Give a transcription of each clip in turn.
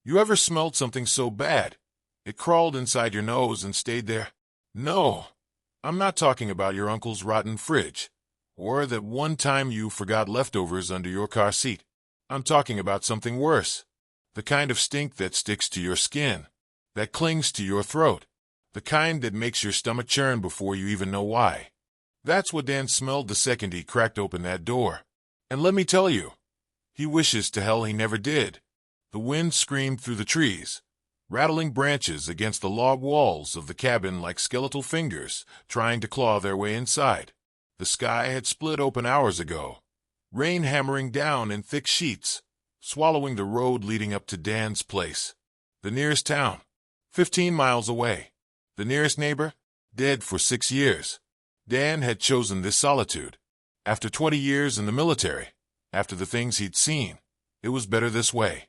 You ever smelled something so bad it crawled inside your nose and stayed there? No, I'm not talking about your uncle's rotten fridge, or that one time you forgot leftovers under your car seat. I'm talking about something worse. The kind of stink that sticks to your skin, that clings to your throat, the kind that makes your stomach churn before you even know why. That's what Dan smelled the second he cracked open that door. And let me tell you, he wishes to hell he never did. The wind screamed through the trees, rattling branches against the log walls of the cabin like skeletal fingers trying to claw their way inside. The sky had split open hours ago, rain hammering down in thick sheets, swallowing the road leading up to Dan's place. The nearest town, 15 miles away. The nearest neighbor, dead for 6 years. Dan had chosen this solitude. After 20 years in the military, after the things he'd seen, it was better this way.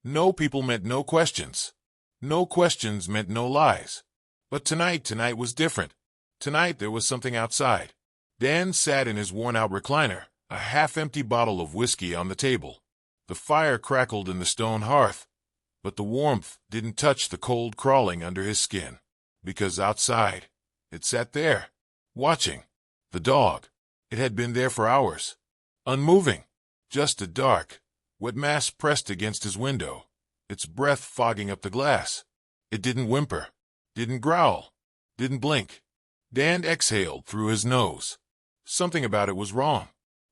No people meant no questions. No questions meant no lies. But tonight was different. Tonight there was something outside. Dan sat in his worn-out recliner, a half-empty bottle of whiskey on the table. The fire crackled in the stone hearth, but the warmth didn't touch the cold crawling under his skin. Because outside, it sat there, watching. The dog. It had been there for hours. Unmoving. Just a dark, wet mass pressed against his window, its breath fogging up the glass. It didn't whimper, didn't growl, didn't blink. Dan exhaled through his nose. Something about it was wrong.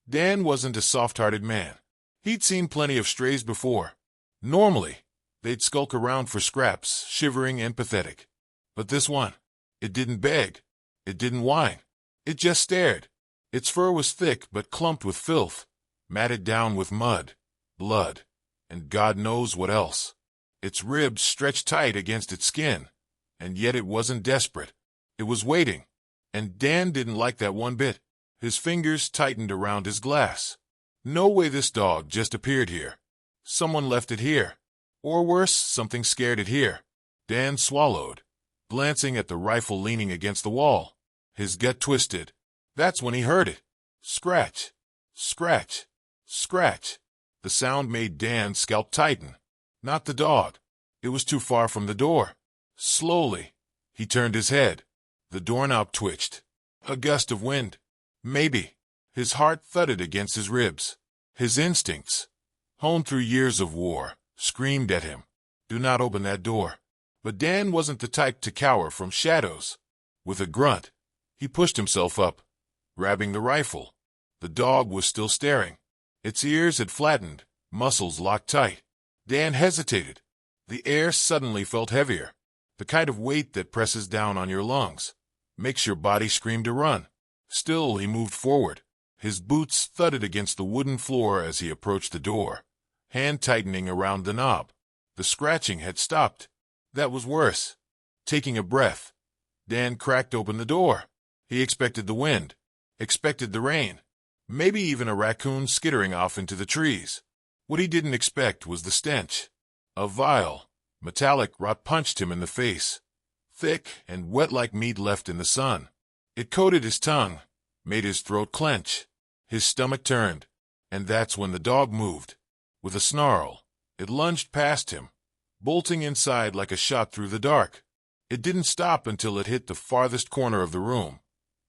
Dan wasn't a soft-hearted man. He'd seen plenty of strays before. Normally, they'd skulk around for scraps, shivering and pathetic. But this one, it didn't beg. It didn't whine. It just stared. Its fur was thick but clumped with filth, matted down with mud, blood, and God knows what else. Its ribs stretched tight against its skin, and yet it wasn't desperate. It was waiting, and Dan didn't like that one bit. His fingers tightened around his glass. No way this dog just appeared here. Someone left it here. Or worse, something scared it here. Dan swallowed, glancing at the rifle leaning against the wall. His gut twisted. That's when he heard it. Scratch, scratch, scratch. The sound made Dan's scalp tighten. Not the dog. It was too far from the door. Slowly, he turned his head. The doorknob twitched. A gust of wind. Maybe. His heart thudded against his ribs. His instincts, honed through years of war, screamed at him. Do not open that door. But Dan wasn't the type to cower from shadows. With a grunt, he pushed himself up, grabbing the rifle. The dog was still staring. Its ears had flattened, muscles locked tight. Dan hesitated. The air suddenly felt heavier. The kind of weight that presses down on your lungs, makes your body scream to run. Still, he moved forward. His boots thudded against the wooden floor as he approached the door, hand tightening around the knob. The scratching had stopped. That was worse. Taking a breath, Dan cracked open the door. He expected the wind, expected the rain, maybe even a raccoon skittering off into the trees. What he didn't expect was the stench. A vile, metallic rot punched him in the face, thick and wet like meat left in the sun. It coated his tongue, made his throat clench. His stomach turned, and that's when the dog moved. With a snarl, it lunged past him, bolting inside like a shot through the dark. It didn't stop until it hit the farthest corner of the room,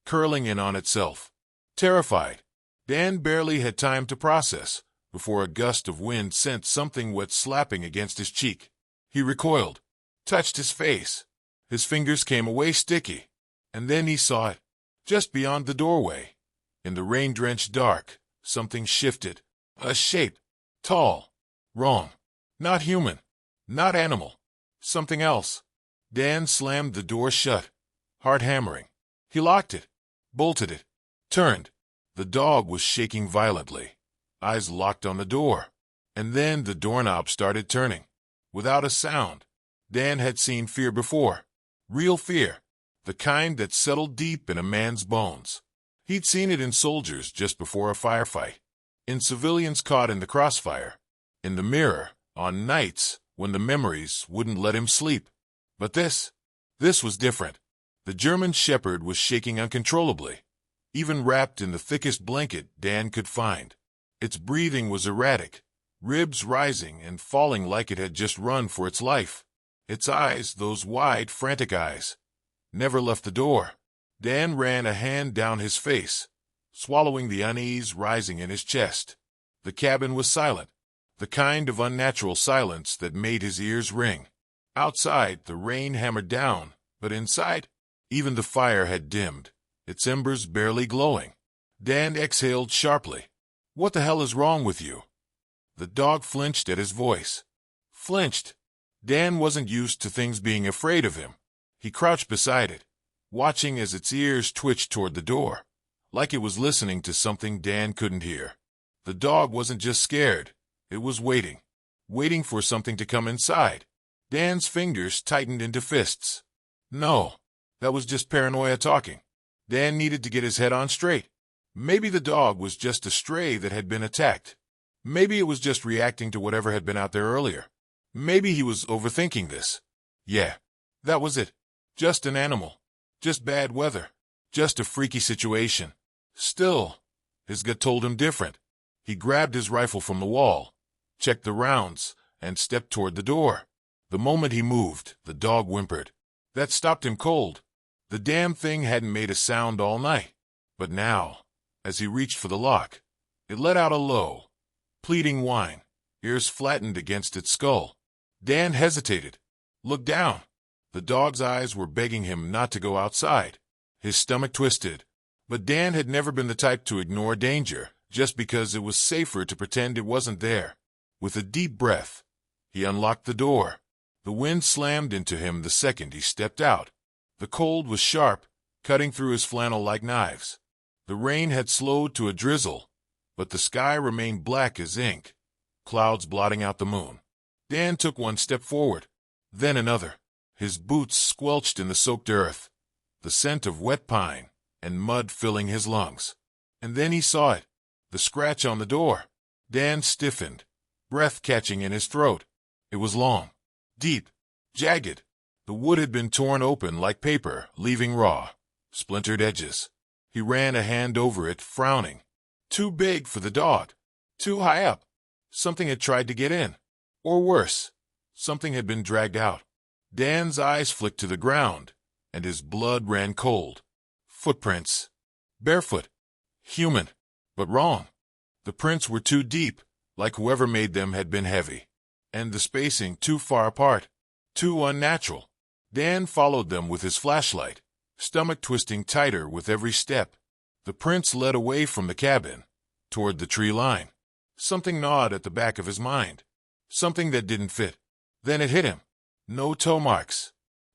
curling in on itself. Terrified, Dan barely had time to process before a gust of wind sent something wet slapping against his cheek. He recoiled, touched his face. His fingers came away sticky, and then he saw it. Just beyond the doorway, in the rain-drenched dark, something shifted. A shape. Tall. Wrong. Not human. Not animal. Something else. Dan slammed the door shut, heart hammering. He locked it, bolted it, turned. The dog was shaking violently, eyes locked on the door. And then the doorknob started turning. Without a sound. Dan had seen fear before. Real fear. The kind that settled deep in a man's bones. He'd seen it in soldiers just before a firefight, in civilians caught in the crossfire, in the mirror, on nights when the memories wouldn't let him sleep. But this was different. The German shepherd was shaking uncontrollably, even wrapped in the thickest blanket Dan could find. Its breathing was erratic, ribs rising and falling like it had just run for its life. Its eyes, those wide, frantic eyes, never left the door. Dan ran a hand down his face, swallowing the unease rising in his chest. The cabin was silent, the kind of unnatural silence that made his ears ring. Outside, the rain hammered down, but inside, even the fire had dimmed, its embers barely glowing. Dan exhaled sharply. "What the hell is wrong with you?" The dog flinched at his voice. Flinched. Dan wasn't used to things being afraid of him. He crouched beside it, watching as its ears twitched toward the door, like it was listening to something Dan couldn't hear. The dog wasn't just scared, it was waiting. Waiting for something to come inside. Dan's fingers tightened into fists. No, that was just paranoia talking. Dan needed to get his head on straight. Maybe the dog was just a stray that had been attacked. Maybe it was just reacting to whatever had been out there earlier. Maybe he was overthinking this. Yeah, that was it. Just an animal. Just bad weather. Just a freaky situation. Still, his gut told him different. He grabbed his rifle from the wall, checked the rounds, and stepped toward the door. The moment he moved, the dog whimpered. That stopped him cold. The damn thing hadn't made a sound all night. But now, as he reached for the lock, it let out a low, pleading whine, ears flattened against its skull. Dan hesitated, looked down. The dog's eyes were begging him not to go outside. His stomach twisted. But Dan had never been the type to ignore danger, just because it was safer to pretend it wasn't there. With a deep breath, he unlocked the door. The wind slammed into him the second he stepped out. The cold was sharp, cutting through his flannel like knives. The rain had slowed to a drizzle, but the sky remained black as ink, clouds blotting out the moon. Dan took one step forward, then another. His boots squelched in the soaked earth, the scent of wet pine and mud filling his lungs. And then he saw it, the scratch on the door. Dan stiffened, breath catching in his throat. It was long, deep, jagged. The wood had been torn open like paper, leaving raw, splintered edges. He ran a hand over it, frowning. Too big for the dog. Too high up. Something had tried to get in. Or worse, something had been dragged out. Dan's eyes flicked to the ground, and his blood ran cold. Footprints. Barefoot. Human. But wrong. The prints were too deep, like whoever made them had been heavy. And the spacing too far apart. Too unnatural. Dan followed them with his flashlight, stomach twisting tighter with every step. The prints led away from the cabin, toward the tree line. Something gnawed at the back of his mind. Something that didn't fit. Then it hit him. No toe marks.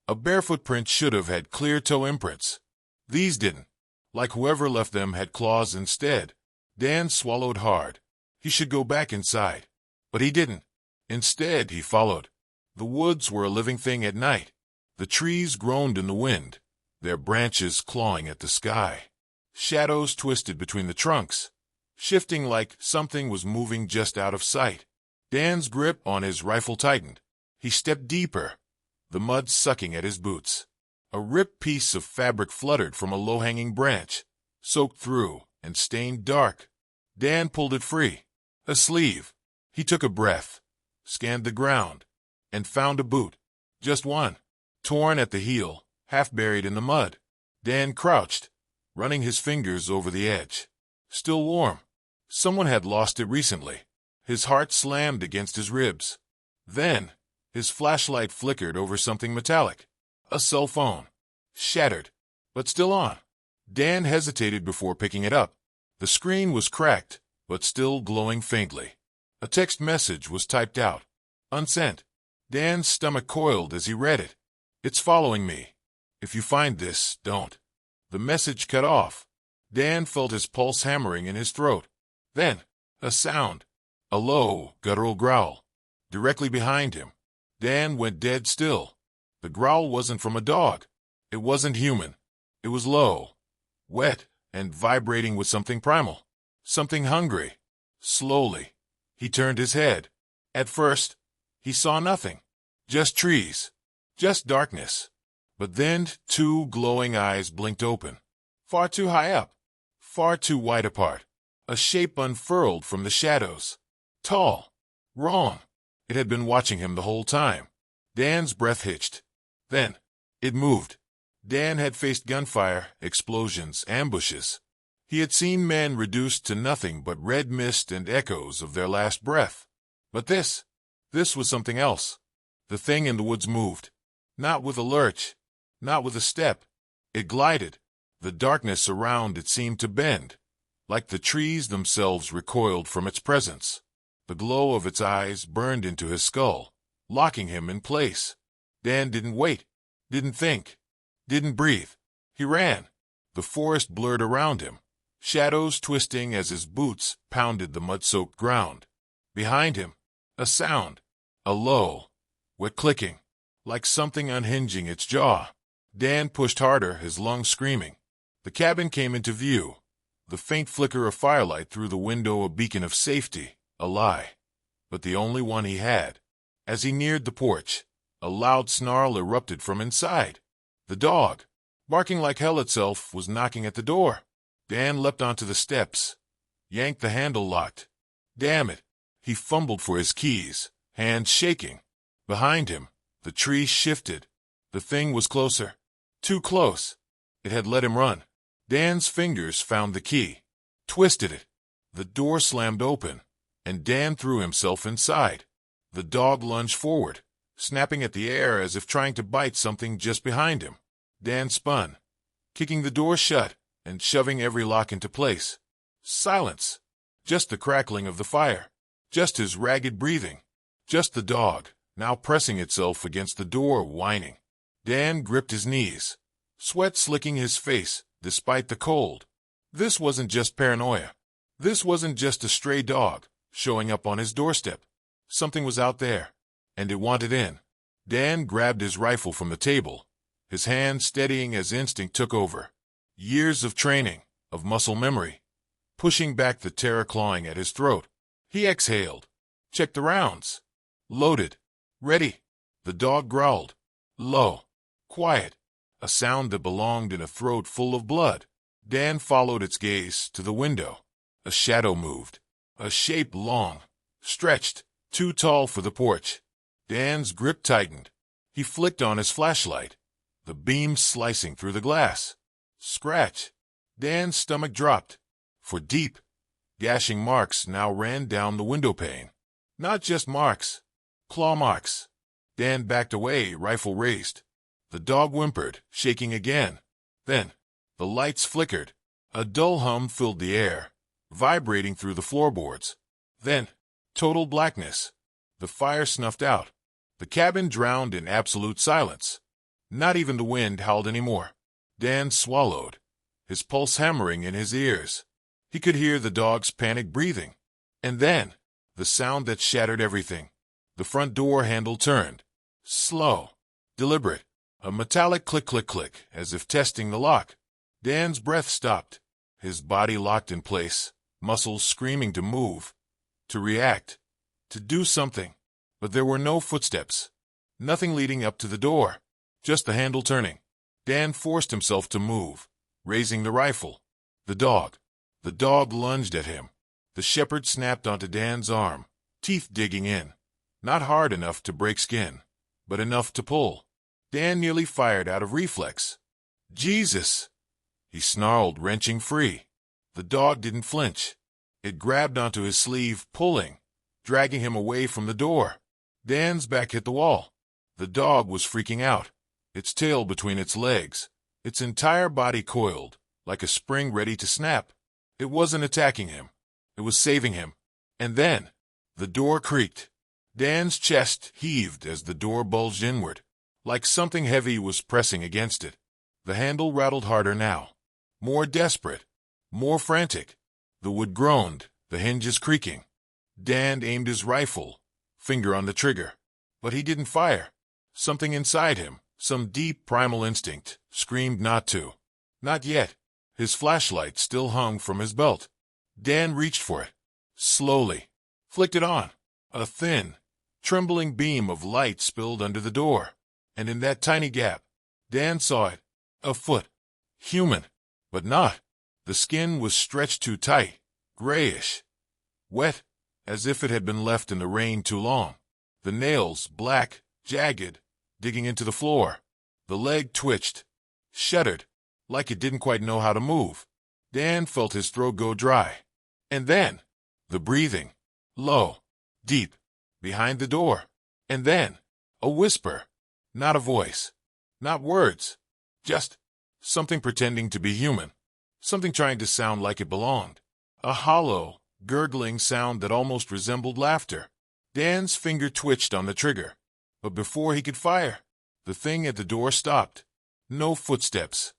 A barefoot print should have had clear toe imprints. These didn't. Like whoever left them had claws instead. Dan swallowed hard. He should go back inside. But he didn't. Instead, he followed. The woods were a living thing at night. The trees groaned in the wind, their branches clawing at the sky. Shadows twisted between the trunks, shifting like something was moving just out of sight. Dan's grip on his rifle tightened. He stepped deeper, the mud sucking at his boots. A ripped piece of fabric fluttered from a low-hanging branch, soaked through and stained dark. Dan pulled it free. A sleeve. He took a breath, scanned the ground, and found a boot. Just one. Torn at the heel, half buried in the mud. Dan crouched, running his fingers over the edge. Still warm. Someone had lost it recently. His heart slammed against his ribs. Then, his flashlight flickered over something metallic. A cell phone. Shattered, but still on. Dan hesitated before picking it up. The screen was cracked, but still glowing faintly. A text message was typed out. Unsent. Dan's stomach coiled as he read it. It's following me. If you find this, don't. The message cut off. Dan felt his pulse hammering in his throat. Then, a sound. A low, guttural growl. Directly behind him. Dan went dead still. The growl wasn't from a dog. It wasn't human. It was low, wet, and vibrating with something primal. Something hungry. Slowly, he turned his head. At first, he saw nothing. Just trees. Just darkness. But then two glowing eyes blinked open. Far too high up. Far too wide apart. A shape unfurled from the shadows. Tall. Wrong. It had been watching him the whole time. Dan's breath hitched. Then, it moved. Dan had faced gunfire, explosions, ambushes. He had seen men reduced to nothing but red mist and echoes of their last breath. But this was something else. The thing in the woods moved. Not with a lurch, not with a step. It glided. The darkness around it seemed to bend, like the trees themselves recoiled from its presence. The glow of its eyes burned into his skull, locking him in place. Dan didn't wait, didn't think, didn't breathe. He ran. The forest blurred around him, shadows twisting as his boots pounded the mud-soaked ground. Behind him, a sound, a low, wet clicking, like something unhinging its jaw. Dan pushed harder, his lungs screaming. The cabin came into view, the faint flicker of firelight through the window a beacon of safety, a lie, but the only one he had. As he neared the porch, a loud snarl erupted from inside. The dog, barking like hell itself, was knocking at the door. Dan leapt onto the steps, yanked the handle locked. Damn it! He fumbled for his keys, hands shaking. Behind him, the tree shifted. The thing was closer. Too close. It had let him run. Dan's fingers found the key, twisted it. The door slammed open, and Dan threw himself inside. The dog lunged forward, snapping at the air as if trying to bite something just behind him. Dan spun, kicking the door shut and shoving every lock into place. Silence. Just the crackling of the fire. Just his ragged breathing. Just the dog, now pressing itself against the door, whining. Dan gripped his knees, sweat slicking his face despite the cold. This wasn't just paranoia. This wasn't just a stray dog showing up on his doorstep. Something was out there, and it wanted in. Dan grabbed his rifle from the table, his hand steadying as instinct took over. Years of training, of muscle memory, pushing back the terror clawing at his throat. He exhaled, checked the rounds. Loaded. Ready. The dog growled. Low. Quiet. A sound that belonged in a throat full of blood. Dan followed its gaze to the window. A shadow moved. A shape long, stretched, too tall for the porch. Dan's grip tightened. He flicked on his flashlight, the beam slicing through the glass. Scratch. Dan's stomach dropped. For deep, gashing marks now ran down the window pane. Not just marks. Claw marks. Dan backed away, rifle raised. The dog whimpered, shaking again. Then, the lights flickered. A dull hum filled the air, vibrating through the floorboards. Then, total blackness. The fire snuffed out. The cabin drowned in absolute silence. Not even the wind howled anymore. Dan swallowed, his pulse hammering in his ears. He could hear the dog's panic breathing. And then, the sound that shattered everything. The front door handle turned. Slow, deliberate. A metallic click-click-click, as if testing the lock. Dan's breath stopped. His body locked in place, muscles screaming to move, to react, to do something. But there were no footsteps. Nothing leading up to the door. Just the handle turning. Dan forced himself to move, raising the rifle. The dog. The dog lunged at him. The shepherd snapped onto Dan's arm, teeth digging in. Not hard enough to break skin, but enough to pull. Dan nearly fired out of reflex. Jesus! He snarled, wrenching free. The dog didn't flinch. It grabbed onto his sleeve, pulling, dragging him away from the door. Dan's back hit the wall. The dog was freaking out, its tail between its legs, its entire body coiled, like a spring ready to snap. It wasn't attacking him. It was saving him. And then, the door creaked. Dan's chest heaved as the door bulged inward, like something heavy was pressing against it. The handle rattled harder now. More desperate. More frantic. The wood groaned, the hinges creaking. Dan aimed his rifle, finger on the trigger. But he didn't fire. Something inside him, some deep primal instinct, screamed not to. Not yet. His flashlight still hung from his belt. Dan reached for it. Slowly. Flicked it on. A thin, trembling beam of light spilled under the door. And in that tiny gap, Dan saw it. A foot. Human. But not. The skin was stretched too tight. Grayish. Wet. as if it had been left in the rain too long. The nails, black, jagged, digging into the floor. The leg twitched, shuddered, like it didn't quite know how to move. Dan felt his throat go dry. And then, the breathing, low, deep, behind the door. And then, a whisper, not a voice, not words, just something pretending to be human, something trying to sound like it belonged. A hollow, gurgling sound that almost resembled laughter. Dan's finger twitched on the trigger, but before he could fire, the thing at the door stopped. No footsteps,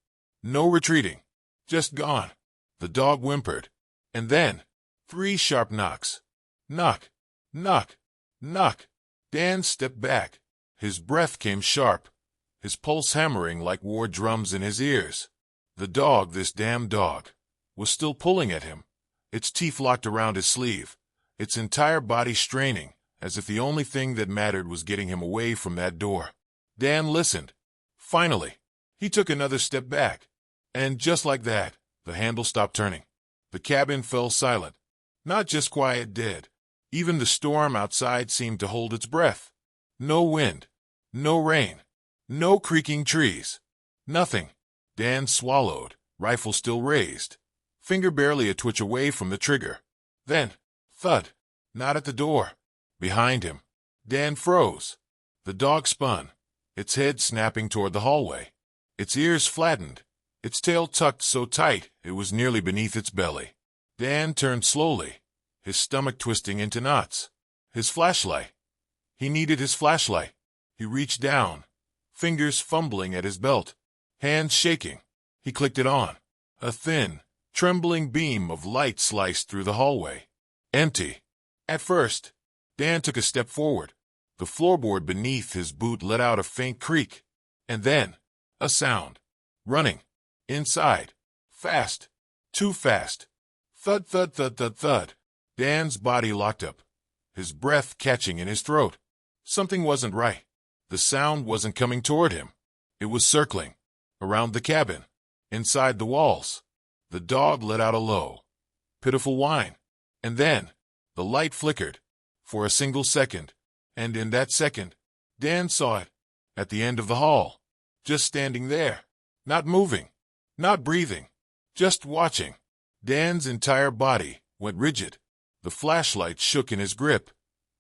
no retreating, just gone. The dog whimpered, and then 3 sharp knocks. Knock, knock, knock. Dan stepped back. His breath came sharp, his pulse hammering like war drums in his ears. The dog, this damn dog, was still pulling at him, its teeth locked around his sleeve, its entire body straining, as if the only thing that mattered was getting him away from that door. Dan listened. Finally, he took another step back, and just like that, the handle stopped turning. The cabin fell silent. Not just quiet, dead. Even the storm outside seemed to hold its breath. No wind, no rain, no creaking trees. Nothing. Dan swallowed, rifle still raised, finger barely a twitch away from the trigger. Then, thud, not at the door. Behind him. Dan froze. The dog spun, its head snapping toward the hallway. Its ears flattened, its tail tucked so tight it was nearly beneath its belly. Dan turned slowly, his stomach twisting into knots. His flashlight. He needed his flashlight. He reached down, fingers fumbling at his belt, hands shaking. He clicked it on. A thin, trembling beam of light sliced through the hallway. Empty. At first, Dan took a step forward. The floorboard beneath his boot let out a faint creak. And then, a sound. Running. Inside. Fast. Too fast. Thud, thud, thud, thud, thud. Dan's body locked up, his breath catching in his throat. Something wasn't right. The sound wasn't coming toward him. It was circling. Around the cabin. Inside the walls. The dog let out a low, pitiful whine. And then, the light flickered. For a single second. And in that second, Dan saw it. At the end of the hall. Just standing there. Not moving. Not breathing. Just watching. Dan's entire body went rigid. The flashlight shook in his grip.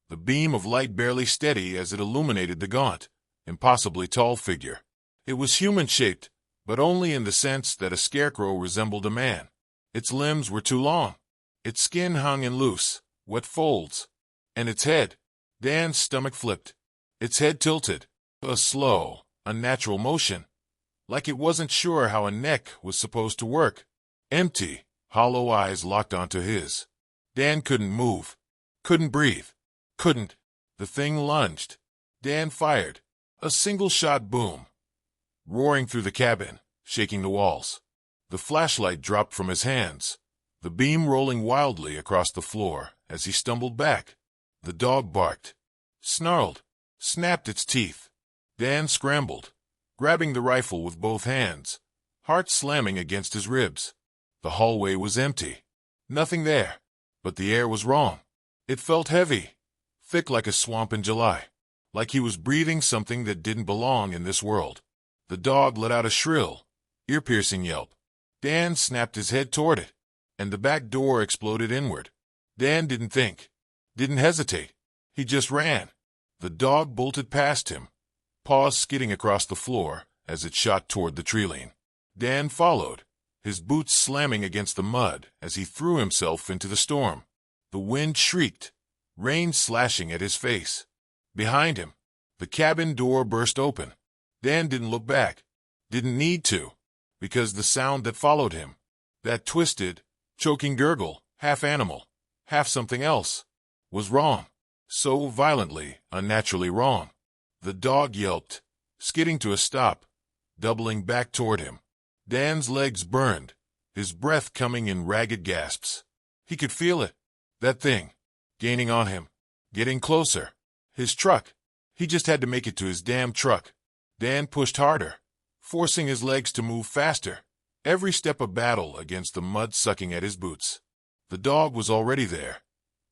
The beam of light barely steady as it illuminated the gaunt, impossibly tall figure. It was human-shaped, but only in the sense that a scarecrow resembled a man. Its limbs were too long. Its skin hung in loose, wet folds. And its head. Dan's stomach flipped. Its head tilted. A slow, unnatural motion. Like it wasn't sure how a neck was supposed to work. Empty, hollow eyes locked onto his. Dan couldn't move. Couldn't breathe. Couldn't. The thing lunged. Dan fired. A single shot boom. Roaring through the cabin, shaking the walls. The flashlight dropped from his hands, the beam rolling wildly across the floor as he stumbled back. The dog barked, snarled, snapped its teeth. Dan scrambled, grabbing the rifle with both hands, heart slamming against his ribs. The hallway was empty. Nothing there. But the air was wrong. It felt heavy, thick like a swamp in July, like he was breathing something that didn't belong in this world. The dog let out a shrill, ear-piercing yelp. Dan snapped his head toward it, and the back door exploded inward. Dan didn't think, didn't hesitate. He just ran. The dog bolted past him, paws skidding across the floor as it shot toward the treeline. Dan followed, his boots slamming against the mud as he threw himself into the storm. The wind shrieked, rain slashing at his face. Behind him, the cabin door burst open. Dan didn't look back, didn't need to, because the sound that followed him, that twisted, choking gurgle, half animal, half something else, was wrong. So violently, unnaturally wrong. The dog yelped, skidding to a stop, doubling back toward him. Dan's legs burned, his breath coming in ragged gasps. He could feel it, that thing, gaining on him, getting closer. His truck. He just had to make it to his damn truck. Dan pushed harder, forcing his legs to move faster, every step a battle against the mud sucking at his boots. The dog was already there,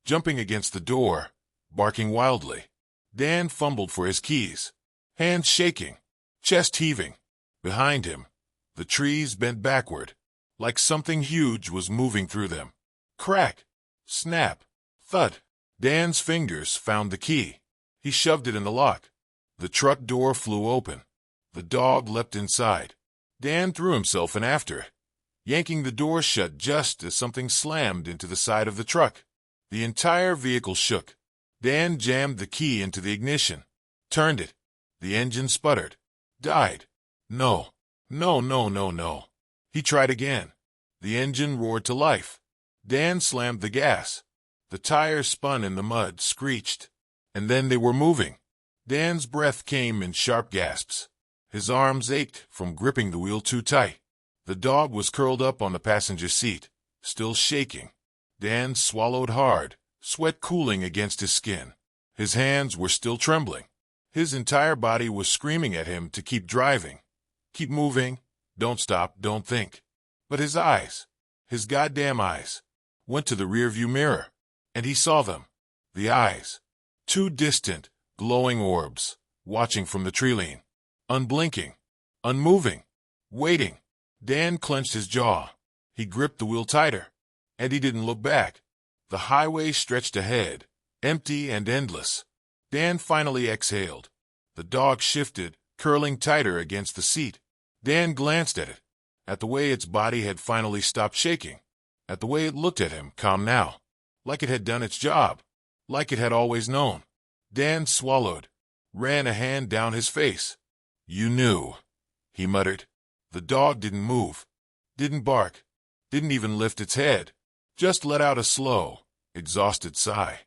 jumping against the door, barking wildly. Dan fumbled for his keys, hands shaking, chest heaving. Behind him, the trees bent backward, like something huge was moving through them. Crack, snap, thud. Dan's fingers found the key. He shoved it in the lock. The truck door flew open. The dog leapt inside. Dan threw himself in after, yanking the door shut just as something slammed into the side of the truck. The entire vehicle shook. Dan jammed the key into the ignition, turned it. The engine sputtered, died. No, no, no, no, no. He tried again. The engine roared to life. Dan slammed the gas. The tires spun in the mud, screeched. And then they were moving. Dan's breath came in sharp gasps. His arms ached from gripping the wheel too tight. The dog was curled up on the passenger seat, still shaking. Dan swallowed hard, sweat cooling against his skin. His hands were still trembling. His entire body was screaming at him to keep driving. Keep moving. Don't stop. Don't think. But his eyes, his goddamn eyes, went to the rearview mirror, and he saw them. The eyes. Two distant, glowing orbs, watching from the tree-line. Unblinking, unmoving, waiting. Dan clenched his jaw. He gripped the wheel tighter, and he didn't look back. The highway stretched ahead, empty and endless. Dan finally exhaled. The dog shifted, curling tighter against the seat. Dan glanced at it, at the way its body had finally stopped shaking, at the way it looked at him, calm now, like it had done its job, like it had always known. Dan swallowed, ran a hand down his face. You knew, he muttered. The dog didn't move, didn't bark, didn't even lift its head, just let out a slow, exhausted sigh.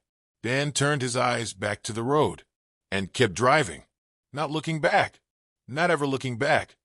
Dan turned his eyes back to the road and kept driving, not looking back, not ever looking back.